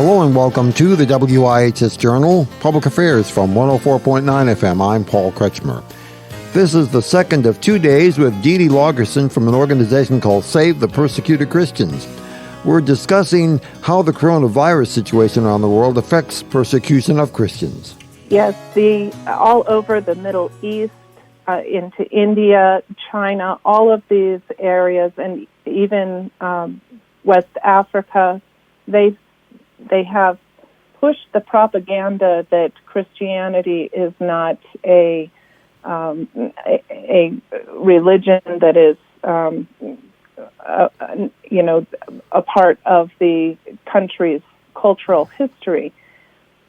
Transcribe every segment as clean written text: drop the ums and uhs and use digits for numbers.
Hello and welcome to the WIHS Journal, Public Affairs from 104.9 FM. I'm Paul Kretschmer. This is the second of 2 days with Dede Laugersen from an organization called Save the Persecuted Christians. We're discussing how the coronavirus situation around the world affects persecution of Christians. Yes, all over the Middle East, into India, China, all of these areas, and even West Africa, they have pushed the propaganda that Christianity is not a religion that is, a part of the country's cultural history.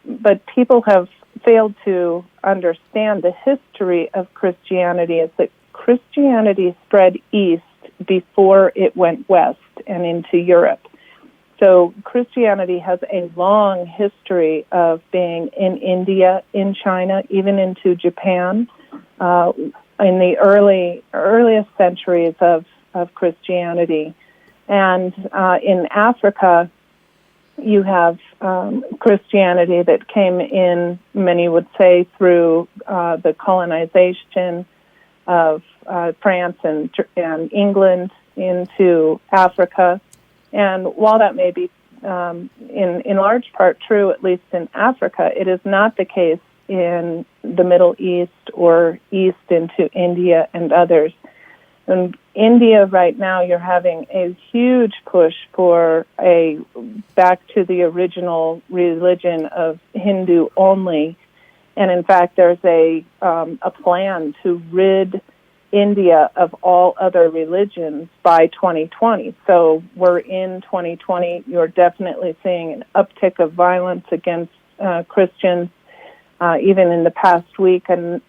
But people have failed to understand the history of Christianity is that Christianity spread east before it went west and into Europe. So Christianity has a long history of being in India, in China, even into Japan. In the earliest centuries of Christianity. And in Africa, you have Christianity that came in, many would say, through the colonization of France and England into Africa. And while that may be in large part true, at least in Africa, it is not the case in the Middle East or east into India and others. In India right now, you're having a huge push for back to the original religion of Hindu only. And in fact, there's a plan to rid India of all other religions by 2020. So we're in 2020. You're definitely seeing an uptick of violence against Christians. Even in the past week, and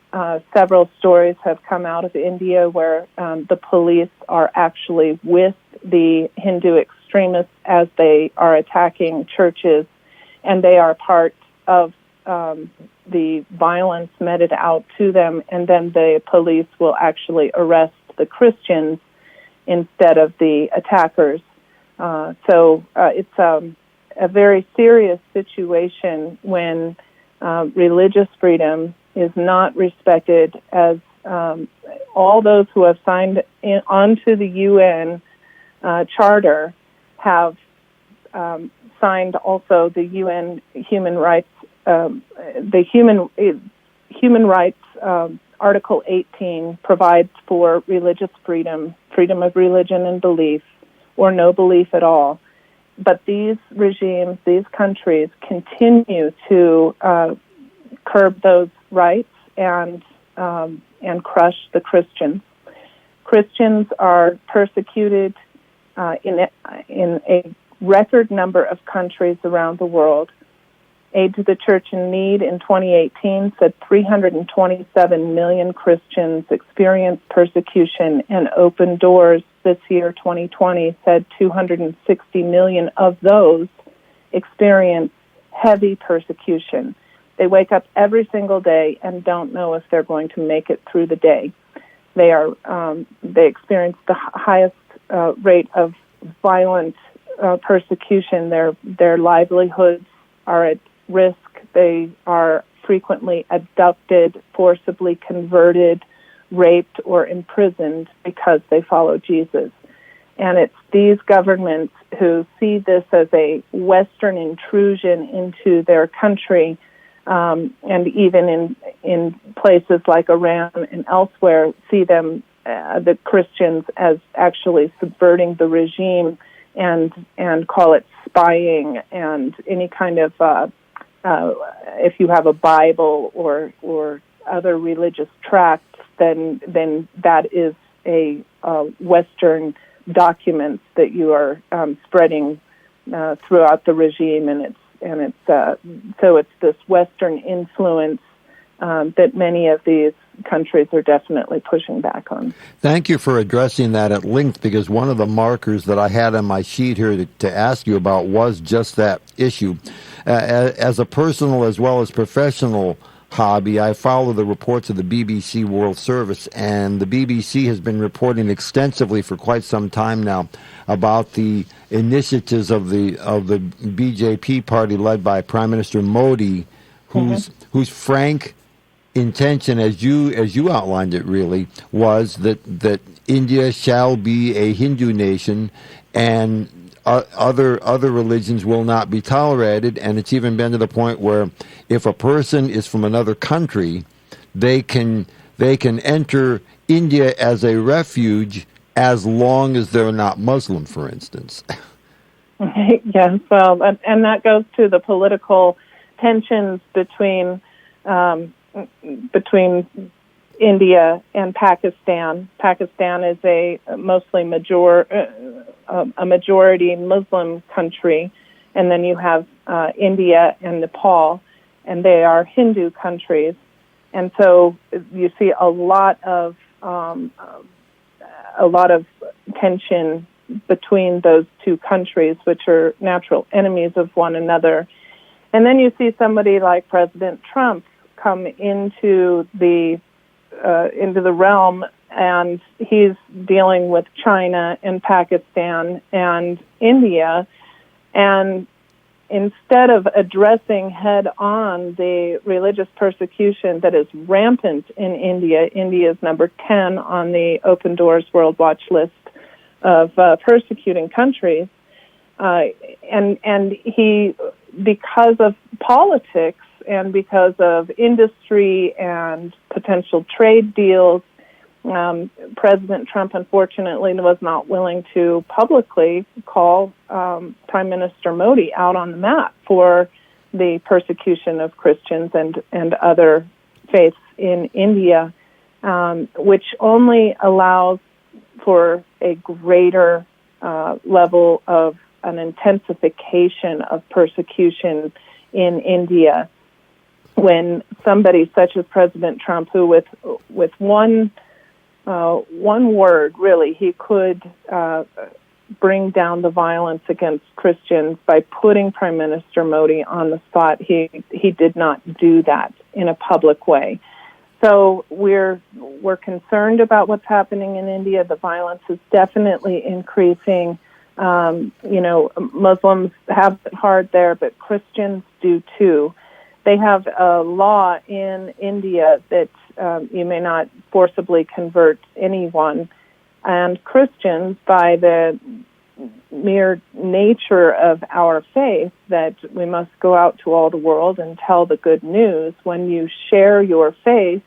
several stories have come out of India where the police are actually with the Hindu extremists as they are attacking churches, and they are part of the violence meted out to them, and then the police will actually arrest the Christians instead of the attackers. So it's a very serious situation when religious freedom is not respected, as all those who have signed onto the UN Charter have signed also the UN Human Rights, Human Rights Article 18 provides for religious freedom, freedom of religion and belief, or no belief at all. But these regimes, these countries, continue to curb those rights and crush the Christians. Christians are persecuted in a record number of countries around the world. Aid to the Church in Need in 2018 said 327 million Christians experienced persecution, and Open Doors this year, 2020, said 260 million of those experience heavy persecution. They wake up every single day and don't know if they're going to make it through the day. They experience the highest rate of violent persecution. Their livelihoods are at risk. They are frequently abducted, forcibly converted, raped, or imprisoned because they follow Jesus. And it's these governments who see this as a Western intrusion into their country, and even in places like Iran and elsewhere, see them, the Christians, as actually subverting the regime and call it spying, and any kind of if you have a Bible or other religious tracts, then that is a Western document that you are spreading throughout the regime, and it's this Western influence that many of these countries are definitely pushing back on. Thank you for addressing that at length, because one of the markers that I had on my sheet here to ask you about was just that issue. As a personal as well as professional hobby, I follow the reports of the BBC World Service, and the BBC has been reporting extensively for quite some time now about the initiatives of the BJP party led by Prime Minister Modi, whose frank intention, as you outlined it, really was that India shall be a Hindu nation, and other religions will not be tolerated. And it's even been to the point where if a person is from another country, they can enter India as a refuge as long as they're not Muslim, for instance. Yes, well, and that goes to the political tensions between India and Pakistan. Pakistan is a mostly majority Muslim country, and then you have India and Nepal, and they are Hindu countries. And so you see a lot of tension between those two countries, which are natural enemies of one another. And then you see somebody like President Trump come into the realm, and he's dealing with China and Pakistan and India. And instead of addressing head-on the religious persecution that is rampant in India, India is number 10 on the Open Doors World Watch list of persecuting countries. And he, because of politics and because of industry and potential trade deals, President Trump, unfortunately, was not willing to publicly call Prime Minister Modi out on the map for the persecution of Christians and other faiths in India, which only allows for a greater level of an intensification of persecution in India. When somebody such as President Trump, who with one word, really, he could bring down the violence against Christians by putting Prime Minister Modi on the spot, he did not do that in a public way. So we're concerned about what's happening in India. The violence is definitely increasing. Muslims have it hard there, but Christians do too. They have a law in India that you may not forcibly convert anyone. And Christians, by the mere nature of our faith, that we must go out to all the world and tell the good news, when you share your faith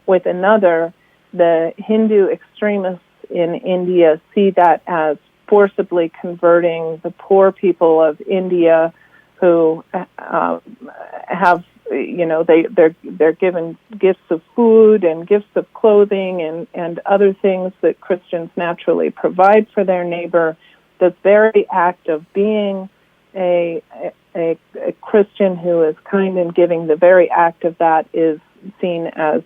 with another, the Hindu extremists in India see that as forcibly converting the poor people of India who have, they're given gifts of food and gifts of clothing and other things that Christians naturally provide for their neighbor. The very act of being a Christian who is kind and giving, the very act of that is seen as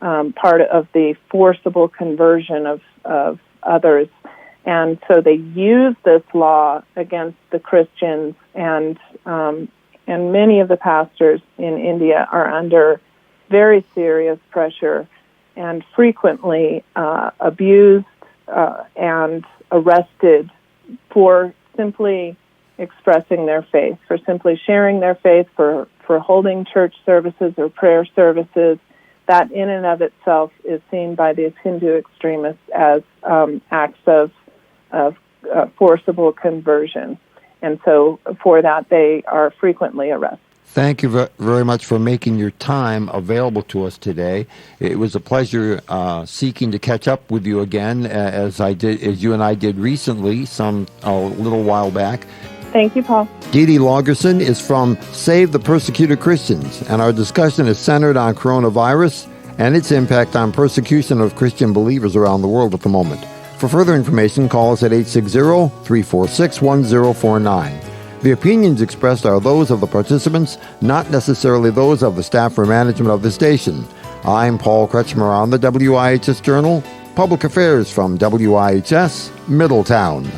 part of the forcible conversion of others. And so they use this law against the Christians, and many of the pastors in India are under very serious pressure and frequently abused and arrested for simply expressing their faith, for simply sharing their faith, for holding church services or prayer services. That in and of itself is seen by these Hindu extremists as acts of forcible conversion. And so for that, they are frequently arrested. Thank you very much for making your time available to us today. It was a pleasure seeking to catch up with you again, as you and I did recently, a little while back. Thank you, Paul. Dede Laugersen is from Save the Persecuted Christians, and our discussion is centered on coronavirus and its impact on persecution of Christian believers around the world at the moment. For further information, call us at 860-346-1049. The opinions expressed are those of the participants, not necessarily those of the staff or management of the station. I'm Paul Kretschmer on the WIHS Journal, Public Affairs from WIHS, Middletown.